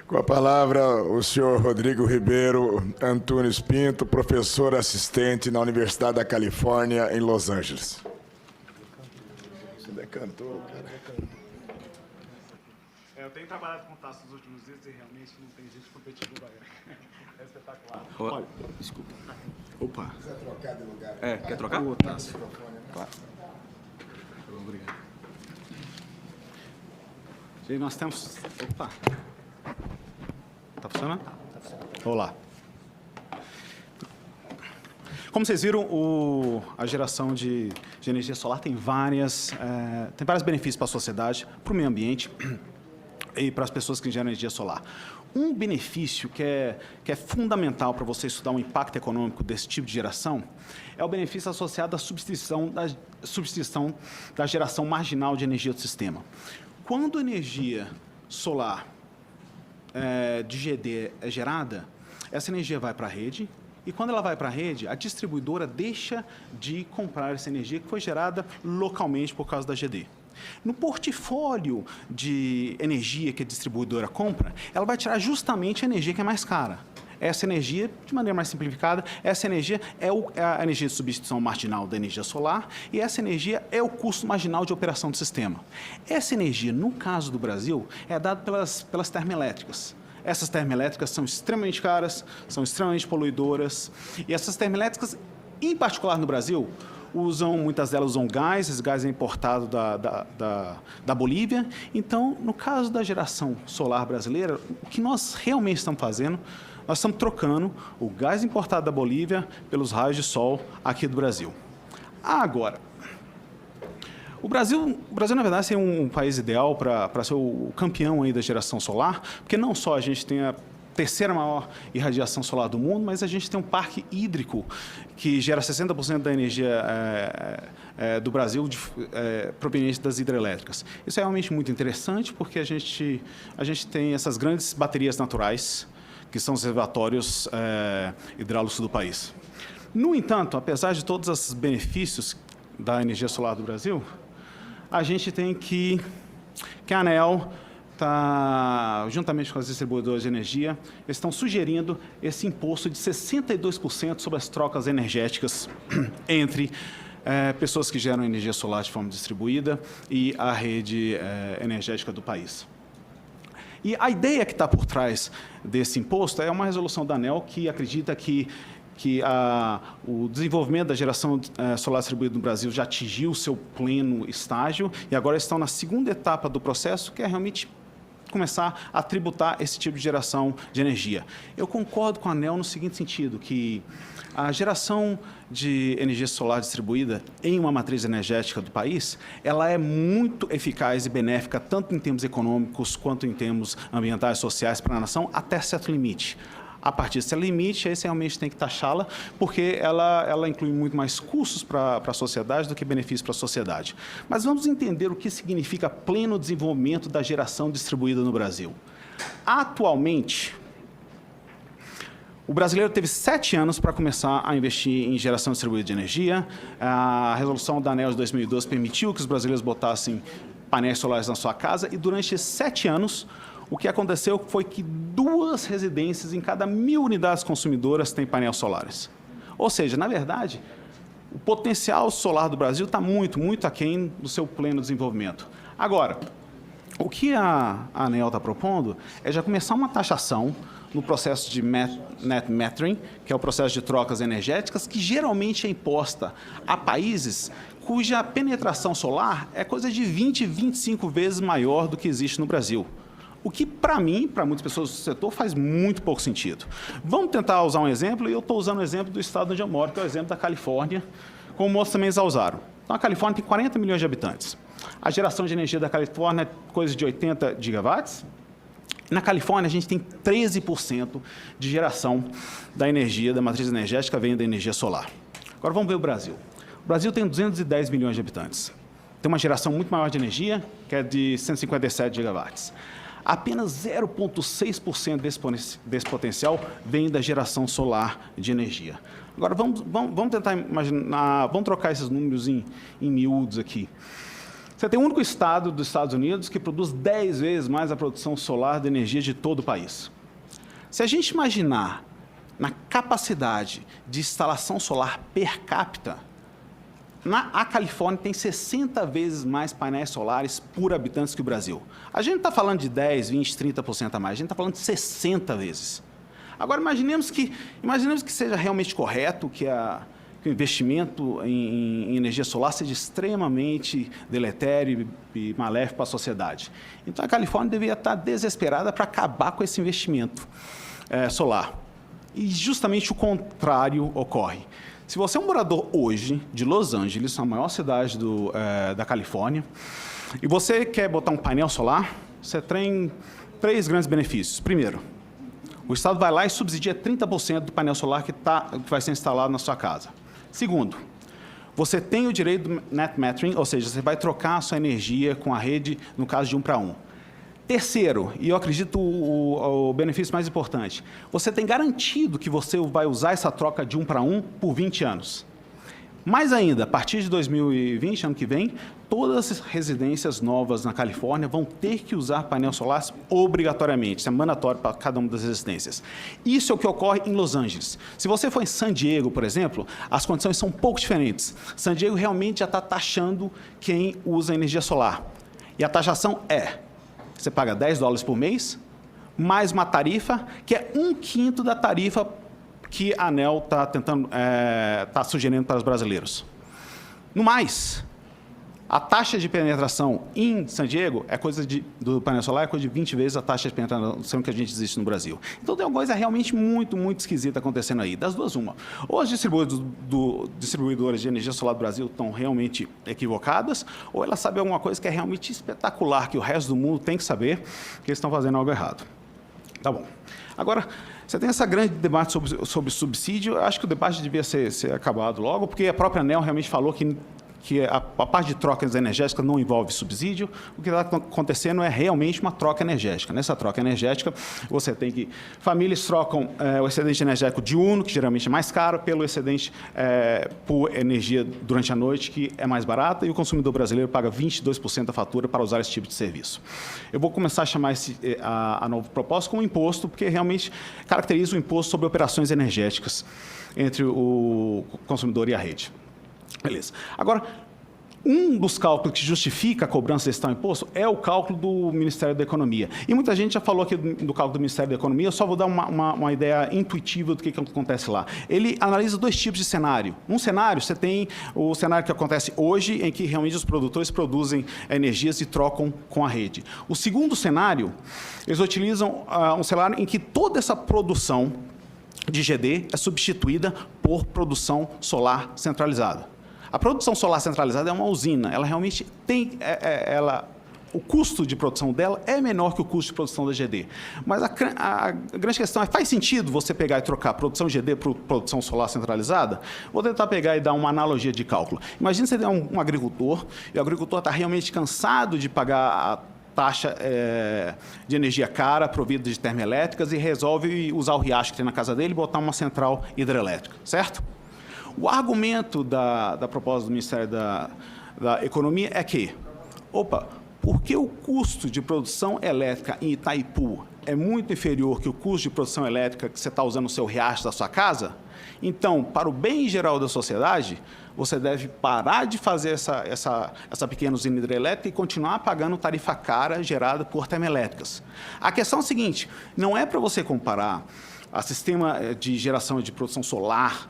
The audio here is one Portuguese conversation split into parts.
Com a palavra, o senhor Rodrigo Ribeiro Antunes Pinto, professor assistente na Universidade da Califórnia, em Los Angeles. Você decantou, cara. Eu tenho trabalhado com taças nos últimos dias e realmente não tem gente competitiva. É espetacular. Olha, desculpa. Opa. Quiser trocar de lugar? Quer trocar? O taça. Claro. Obrigado. Gente, nós temos... Opa. Tá funcionando? Olá. Como vocês viram, a geração de energia solar tem vários benefícios para a sociedade, para o meio ambiente e para as pessoas que geram energia solar. Um benefício que é fundamental para você estudar o impacto econômico desse tipo de geração é o benefício associado à substituição da geração marginal de energia do sistema. Quando a energia solar de GD é gerada, essa energia vai para a rede, e quando ela vai para a rede, a distribuidora deixa de comprar essa energia que foi gerada localmente por causa da GD. No portfólio de energia que a distribuidora compra, ela vai tirar justamente a energia que é mais cara. Essa energia, de maneira mais simplificada, essa energia é a energia de substituição marginal da energia solar e essa energia é o custo marginal de operação do sistema. Essa energia, no caso do Brasil, é dada pelas termoelétricas. Essas termoelétricas são extremamente caras, são extremamente poluidoras e essas termoelétricas, em particular no Brasil, muitas delas usam gás, esse gás é importado da Bolívia. Então, no caso da geração solar brasileira, o que nós realmente estamos fazendo, nós estamos trocando o gás importado da Bolívia pelos raios de sol aqui do Brasil. Agora, o Brasil, na verdade, seria um país ideal para ser o campeão aí da geração solar, porque não só a gente tem a terceira maior irradiação solar do mundo, mas a gente tem um parque hídrico que gera 60% da energia do Brasil proveniente das hidrelétricas. Isso é realmente muito interessante, porque a gente tem essas grandes baterias naturais, que são os reservatórios hidráulicos do país. No entanto, apesar de todos esses benefícios da energia solar do Brasil, a gente tem que a ANEEL está, juntamente com as distribuidoras de energia, estão sugerindo esse imposto de 62% sobre as trocas energéticas entre pessoas que geram energia solar de forma distribuída e a rede energética do país. E a ideia que está por trás desse imposto é uma resolução da ANEEL que acredita que o desenvolvimento da geração solar distribuída no Brasil já atingiu o seu pleno estágio e agora estão na segunda etapa do processo, que é realmente começar a tributar esse tipo de geração de energia. Eu concordo com a ANEEL no seguinte sentido, que a geração de energia solar distribuída em uma matriz energética do país, ela é muito eficaz e benéfica, tanto em termos econômicos quanto em termos ambientais e sociais para a nação, até certo limite. A partir desse limite, aí você realmente tem que taxá-la, porque ela inclui muito mais custos para a sociedade do que benefícios para a sociedade. Mas vamos entender o que significa pleno desenvolvimento da geração distribuída no Brasil. Atualmente, o brasileiro teve 7 anos para começar a investir em geração distribuída de energia. A resolução da ANEEL de 2012 permitiu que os brasileiros botassem painéis solares na sua casa e durante esses 7 anos, o que aconteceu foi que 2 residências em cada 1.000 unidades consumidoras têm painéis solares. Ou seja, na verdade, o potencial solar do Brasil está muito, muito aquém do seu pleno desenvolvimento. Agora, o que a ANEEL está propondo é já começar uma taxação no processo de net metering, que é o processo de trocas energéticas, que geralmente é imposta a países cuja penetração solar é coisa de 20, 25 vezes maior do que existe no Brasil. O que, para mim, para muitas pessoas do setor, faz muito pouco sentido. Vamos tentar usar um exemplo, e eu estou usando o exemplo do estado onde eu moro, que é o exemplo da Califórnia, como outros também já usaram. Então, a Califórnia tem 40 milhões de habitantes. A geração de energia da Califórnia é coisa de 80 gigawatts. Na Califórnia, a gente tem 13% de geração da energia, da matriz energética, vem da energia solar. Agora, vamos ver o Brasil. O Brasil tem 210 milhões de habitantes. Tem uma geração muito maior de energia, que é de 157 gigawatts. Apenas 0,6% desse potencial vem da geração solar de energia. Agora, vamos tentar imaginar, vamos trocar esses números em miúdos aqui. Você tem o único estado dos Estados Unidos que produz 10 vezes mais a produção solar de energia de todo o país. Se a gente imaginar na capacidade de instalação solar per capita, a Califórnia tem 60 vezes mais painéis solares por habitantes que o Brasil. A gente não está falando de 10, 20, 30% a mais, a gente está falando de 60 vezes. Agora, imaginemos que seja realmente correto, que o investimento em energia solar seja extremamente deletério e maléfico para a sociedade. Então, a Califórnia deveria estar desesperada para acabar com esse investimento solar. E justamente o contrário ocorre. Se você é um morador hoje de Los Angeles, a maior cidade da Califórnia, e você quer botar um painel solar, você tem 3 grandes benefícios. Primeiro, o Estado vai lá e subsidia 30% do painel solar que vai ser instalado na sua casa. Segundo, você tem o direito do net metering, ou seja, você vai trocar a sua energia com a rede no caso de 1 para 1. Terceiro, e eu acredito o benefício mais importante, você tem garantido que você vai usar essa troca de 1 para 1 por 20 anos. Mais ainda, a partir de 2020, ano que vem, todas as residências novas na Califórnia vão ter que usar painel solar obrigatoriamente, isso é mandatório para cada uma das residências. Isso é o que ocorre em Los Angeles. Se você for em San Diego, por exemplo, as condições são um pouco diferentes. San Diego realmente já está taxando quem usa energia solar. E a taxação você paga $10 por mês, mais uma tarifa, que é 1/5 da tarifa que a ANEEL está sugerindo para os brasileiros. No mais, a taxa de penetração em San Diego do painel solar é coisa de 20 vezes a taxa de penetração que a gente existe no Brasil. Então, tem uma coisa realmente muito, muito esquisita acontecendo aí. Das duas, uma. Ou as distribuidoras de energia solar do Brasil estão realmente equivocadas, ou elas sabem alguma coisa que é realmente espetacular, que o resto do mundo tem que saber, que eles estão fazendo algo errado. Tá bom. Agora, você tem esse grande debate sobre subsídio. Eu acho que o debate devia ser acabado logo, porque a própria ANEEL realmente falou que a parte de trocas energéticas não envolve subsídio. O que está acontecendo é realmente uma troca energética. Nessa troca energética, você tem que... Famílias trocam o excedente energético diurno, que geralmente é mais caro, pelo excedente por energia durante a noite, que é mais barato, e o consumidor brasileiro paga 22% da fatura para usar esse tipo de serviço. Eu vou começar a chamar a novo propósito como imposto, porque realmente caracteriza o imposto sobre operações energéticas entre o consumidor e a rede. Beleza. Agora, um dos cálculos que justifica a cobrança desse tal imposto é o cálculo do Ministério da Economia. E muita gente já falou aqui do cálculo do Ministério da Economia, eu só vou dar uma ideia intuitiva do que acontece lá. Ele analisa 2 tipos de cenário. Um cenário, você tem o cenário que acontece hoje, em que realmente os produtores produzem energias e trocam com a rede. O segundo cenário, eles utilizam um cenário em que toda essa produção de GD é substituída por produção solar centralizada. A produção solar centralizada é uma usina, ela realmente tem, o custo de produção dela é menor que o custo de produção da GD. Mas a grande questão é, faz sentido você pegar e trocar produção GD por produção solar centralizada? Vou tentar pegar e dar uma analogia de cálculo. Imagina você ter um agricultor, e o agricultor está realmente cansado de pagar a taxa de energia cara provida de termoelétricas e resolve usar o riacho que tem na casa dele e botar uma central hidrelétrica, certo? O argumento da proposta do Ministério da Economia é que, porque o custo de produção elétrica em Itaipu é muito inferior que o custo de produção elétrica que você está usando no seu riacho da sua casa, então, para o bem geral da sociedade, você deve parar de fazer essa pequena usina hidrelétrica e continuar pagando tarifa cara gerada por termoelétricas. A questão é a seguinte, não é para você comparar a sistema de geração de produção solar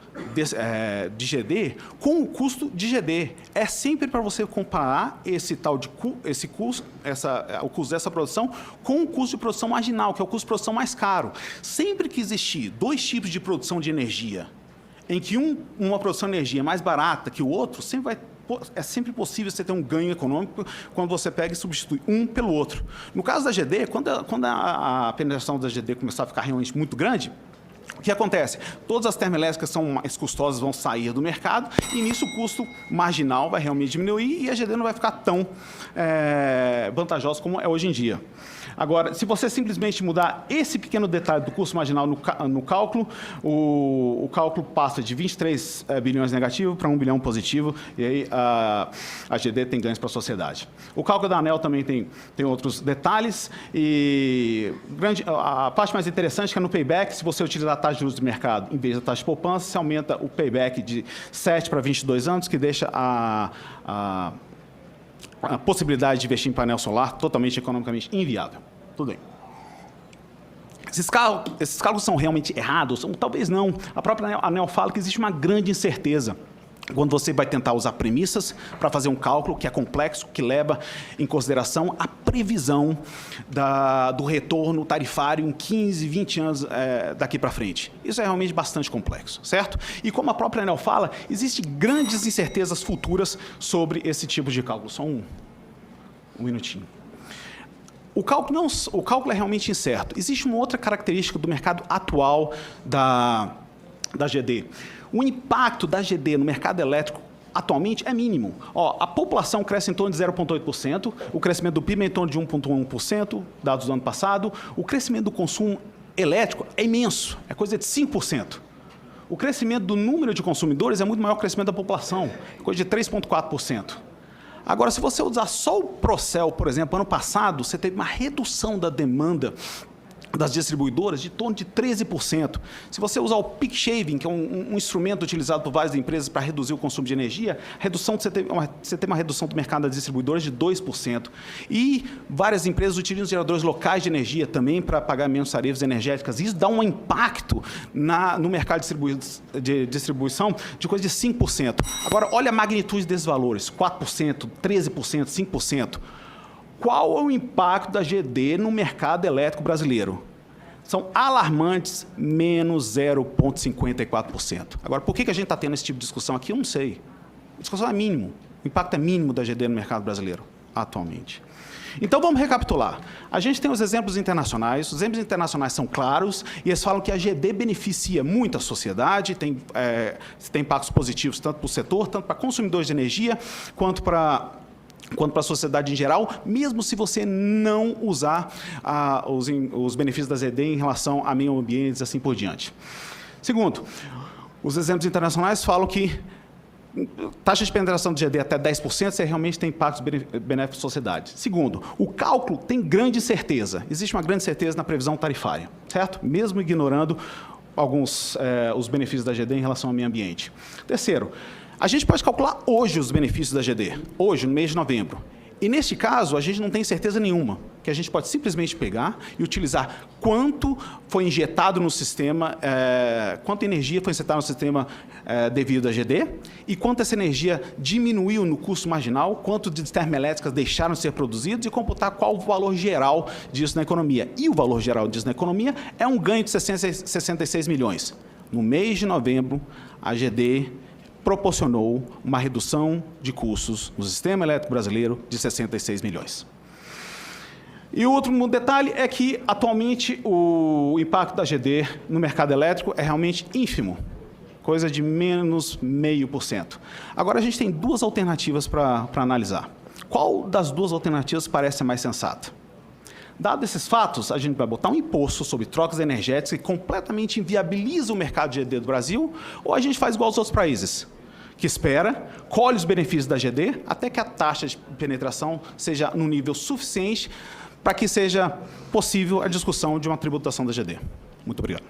de GD com o custo de GD. É sempre para você comparar o custo dessa produção com o custo de produção marginal, que é o custo de produção mais caro. Sempre que existir 2 tipos de produção de energia, em que uma produção de energia é mais barata que o outro, é sempre possível você ter um ganho econômico quando você pega e substitui um pelo outro. No caso da GD, quando a penetração da GD começar a ficar realmente muito grande, o que acontece? Todas as termoelétricas que são mais custosas vão sair do mercado e, nisso, o custo marginal vai realmente diminuir e a GD não vai ficar tão vantajosa como é hoje em dia. Agora, se você simplesmente mudar esse pequeno detalhe do custo marginal no cálculo, o cálculo passa de 23 bilhões negativo para 1 bilhão positivo, e aí a GD tem ganhos para a sociedade. O cálculo da ANEEL também tem outros detalhes, e a parte mais interessante é que no payback, se você utilizar a taxa de juros do mercado em vez da taxa de poupança, você aumenta o payback de 7 para 22 anos, que deixa a possibilidade de investir em painel solar totalmente economicamente inviável. Tudo bem. Esses cálculos são realmente errados? Talvez não. A própria ANEEL fala que existe uma grande incerteza quando você vai tentar usar premissas para fazer um cálculo que é complexo, que leva em consideração a previsão do retorno tarifário em 15, 20 anos daqui para frente. Isso é realmente bastante complexo, certo? E como a própria ANEEL fala, existem grandes incertezas futuras sobre esse tipo de cálculo. Só um minutinho. O cálculo é realmente incerto. Existe uma outra característica do mercado atual da GD. O impacto da GD no mercado elétrico atualmente é mínimo. A população cresce em torno de 0,8%, o crescimento do PIB é em torno de 1,1%, dados do ano passado. O crescimento do consumo elétrico é imenso, é coisa de 5%. O crescimento do número de consumidores é muito maior que o crescimento da população, coisa de 3,4%. Agora, se você usar só o Procel, por exemplo, ano passado, você teve uma redução da demanda das distribuidoras de torno de 13%. Se você usar o peak shaving, que é um instrumento utilizado por várias empresas para reduzir o consumo de energia, você teve uma redução do mercado das distribuidoras de 2%. E várias empresas utilizam geradores locais de energia também para pagar menos tarifas energéticas. Isso dá um impacto no mercado de distribuição de coisa de 5%. Agora, olha a magnitude desses valores, 4%, 13%, 5%. Qual é o impacto da GD no mercado elétrico brasileiro? São alarmantes, menos 0,54%. Agora, por que a gente está tendo esse tipo de discussão aqui? Eu não sei. A discussão é mínimo. O impacto é mínimo da GD no mercado brasileiro, atualmente. Então, vamos recapitular. A gente tem os exemplos internacionais. Os exemplos internacionais são claros e eles falam que a GD beneficia muito a sociedade, tem impactos positivos tanto para o setor, tanto para consumidores de energia, quanto para a sociedade em geral, mesmo se você não usar os benefícios da GD em relação a meio ambiente e assim por diante. Segundo, os exemplos internacionais falam que taxa de penetração de GD até 10%, você realmente tem impactos benéficos à sociedade. Segundo, o cálculo tem grande incerteza. Existe uma grande incerteza na previsão tarifária, certo? Mesmo ignorando os benefícios da GD em relação ao meio ambiente. Terceiro, a gente pode calcular hoje os benefícios da GD, hoje, no mês de novembro. E, neste caso, a gente não tem certeza nenhuma, que a gente pode simplesmente pegar e utilizar quanto foi injetado no sistema, quanta energia foi injetada no sistema devido à GD, e quanto essa energia diminuiu no custo marginal, quanto de termoelétricas deixaram de ser produzidos, e computar qual o valor geral disso na economia. E o valor geral disso na economia é um ganho de 66 milhões. No mês de novembro, a GD proporcionou uma redução de custos no sistema elétrico brasileiro de 66 milhões. E o outro detalhe é que, atualmente, o impacto da GD no mercado elétrico é realmente ínfimo, coisa de menos 0,5%. Agora, a gente tem duas alternativas para analisar. Qual das duas alternativas parece mais sensata? Dados esses fatos, a gente vai botar um imposto sobre trocas energéticas que completamente inviabiliza o mercado de GD do Brasil, ou a gente faz igual aos outros países, que espera, colhe os benefícios da GD, até que a taxa de penetração seja num nível suficiente para que seja possível a discussão de uma tributação da GD. Muito obrigado.